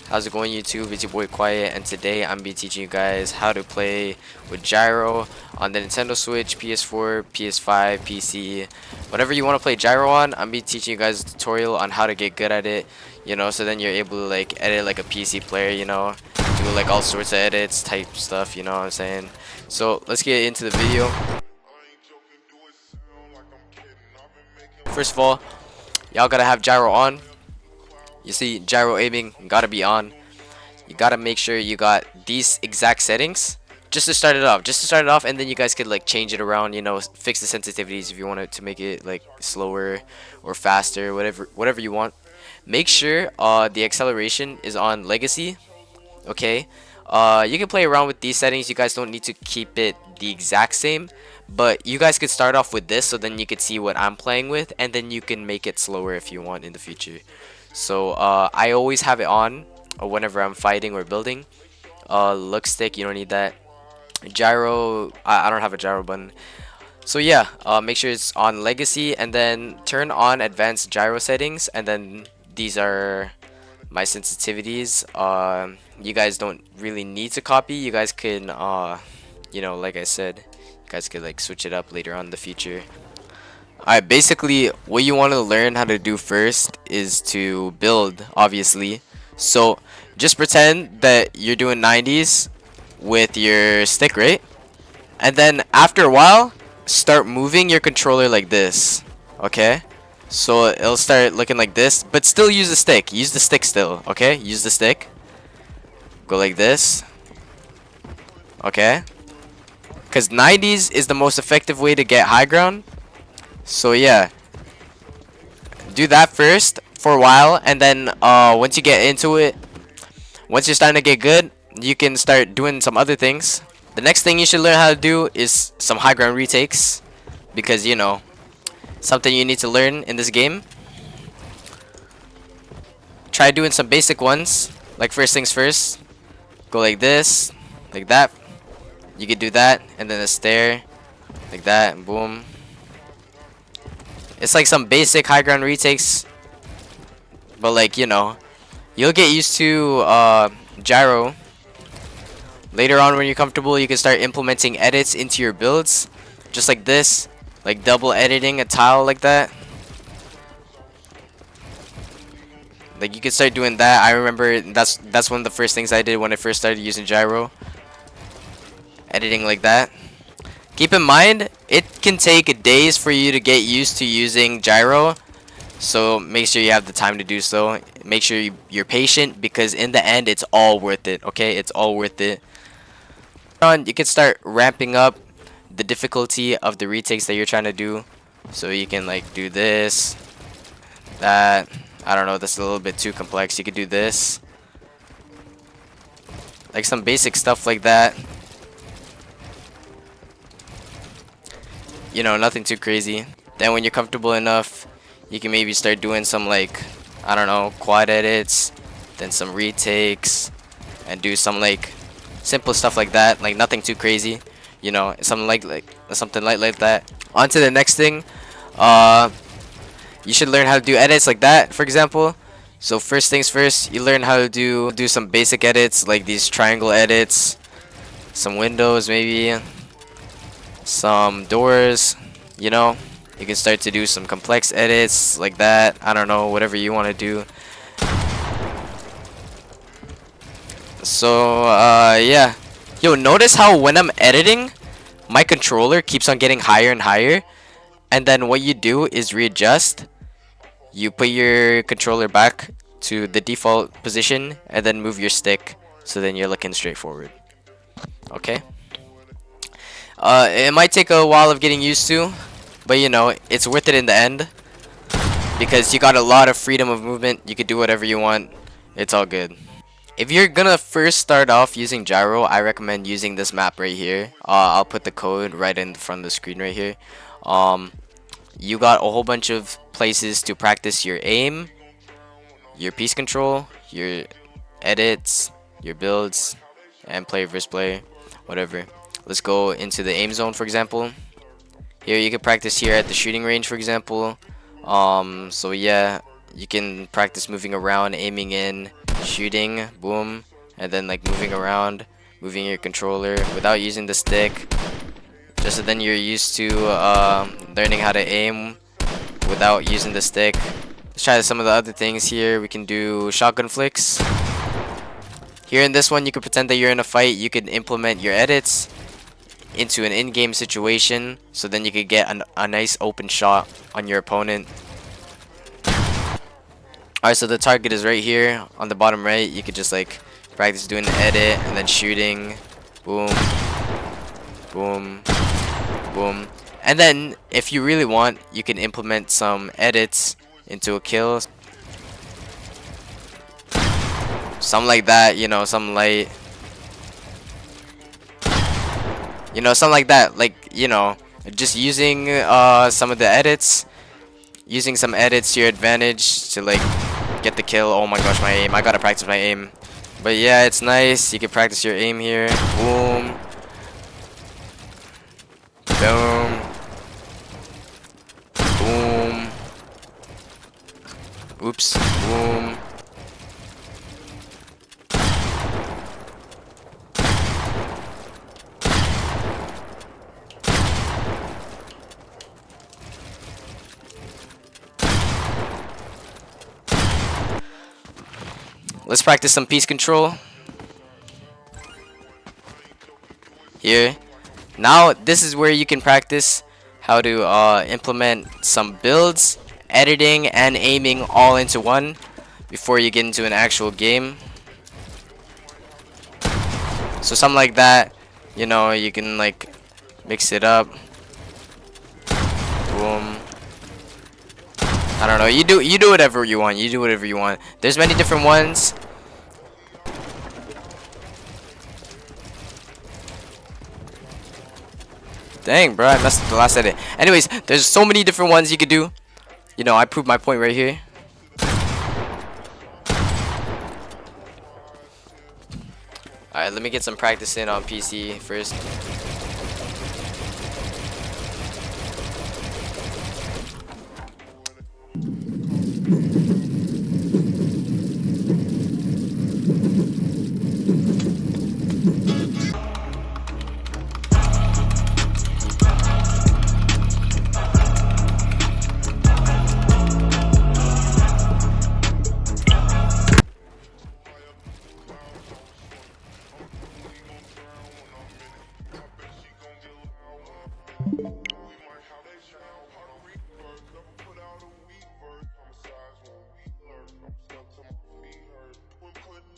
How's it going, YouTube? It's your boy Quiet, and today I'm be teaching you guys how to play with gyro on the Nintendo Switch, PS4, PS5, PC, whatever you want to play gyro on. I'm be teaching you guys a tutorial on how to get good at it, so then you're able to like edit like a PC player, do like all sorts of edits type stuff, you know what I'm saying? So let's get into the video. First of all, y'all gotta have gyro on. You see, gyro aiming gotta be on. You gotta make sure you got these exact settings just to start it off, and then you guys could like change it around, fix the sensitivities if you want it to make it like slower or faster, whatever you want. Make sure the acceleration is on legacy. Okay, you can play around with these settings. You guys don't need to keep it the exact same, but you guys could start off with this so then you could see what I'm playing with, and then you can make it slower if you want in the future. So I always have it on whenever I'm fighting or building. Look stick, you don't need that. Gyro, I don't have a gyro button. So yeah, make sure it's on legacy, and then turn on advanced gyro settings, and then these are my sensitivities. You guys don't really need to copy. You guys can like I said, you guys could like switch it up later on in the future. Alright, basically what you want to learn how to do first is to build, obviously. So just pretend that you're doing 90s with your stick, right? And then after a while, start moving your controller like this. Okay? So it'll start looking like this, but still use the stick. Use the stick still, okay? Use the stick. Go like this. Okay? Because 90s is the most effective way to get high ground. So yeah, do that first for a while, and then once you get into it, once you're starting to get good, you can start doing some other things. The next thing you should learn how to do is some high ground retakes, because something you need to learn in this game. Try doing some basic ones, like first things first, go like this, like that. You could do that, and then a stair like that, and boom. It's like some basic high ground retakes, but like you'll get used to gyro. Later on, when you're comfortable, you can start implementing edits into your builds, just like this, like double editing a tile like that. Like you can start doing that. I remember that's one of the first things I did when I first started using gyro. Editing like that. Keep in mind, it can take days for you to get used to using gyro, so make sure you have the time to do so. Make sure you're patient, because in the end, it's all worth it, okay? It's all worth it. You can start ramping up the difficulty of the retakes that you're trying to do, so you can like do this, that. I don't know, that's a little bit too complex. You could do this. Like some basic stuff like that. Nothing too crazy. Then when you're comfortable enough, you can maybe start doing some like, I don't know, quad edits, then some retakes, and do some like simple stuff like that, like nothing too crazy, something like something light like that. On to the next thing. You should learn how to do edits like that, for example. So first things first, you learn how to do some basic edits, like these triangle edits, some windows maybe, some doors. You can start to do some complex edits like that. I don't know, whatever you want to do. So yeah, notice how when I'm editing, my controller keeps on getting higher and higher, and then what you do is readjust. You put your controller back to the default position, and then move your stick, so then you're looking straight forward. Okay. It might take a while of getting used to, but it's worth it in the end, because you got a lot of freedom of movement. You could do whatever you want. It's all good. If you're gonna first start off using gyro, I recommend using this map right here. I'll put the code right in front of the screen right here. You got a whole bunch of places to practice your aim, your piece control, your edits, your builds, and player versus player, whatever. Let's go into the aim zone, for example. Here you can practice here at the shooting range, for example. So yeah, you can practice moving around, aiming in, shooting, boom, and then like moving around, moving your controller without using the stick. Just so then you're used to learning how to aim without using the stick. Let's try some of the other things here. We can do shotgun flicks. Here in this one, you can pretend that you're in a fight. You can implement your edits into an in-game situation, so then you could get a nice open shot on your opponent. Alright, so the target is right here on the bottom right. You could just like practice doing the edit and then shooting. Boom. Boom. Boom. And then if you really want, you can implement some edits into a kill. Something like that, you know, some light. You know, something like that. Like, you know, just using some of the edits. Using some edits to your advantage to like get the kill. Oh my gosh, my aim. I gotta practice my aim. But yeah, it's nice. You can practice your aim here. Boom. Boom. Boom. Oops. Boom. Let's practice some piece control. Here. Now, this is where you can practice how to implement some builds, editing, and aiming all into one before you get into an actual game. So something like that, you know, you can like mix it up. Boom. I don't know. You do whatever you want. You do whatever you want. There's many different ones. Dang, bro, I messed up the last edit. Anyways, there's so many different ones you could do. You know, I proved my point right here. Alright, let me get some practice in on PC first.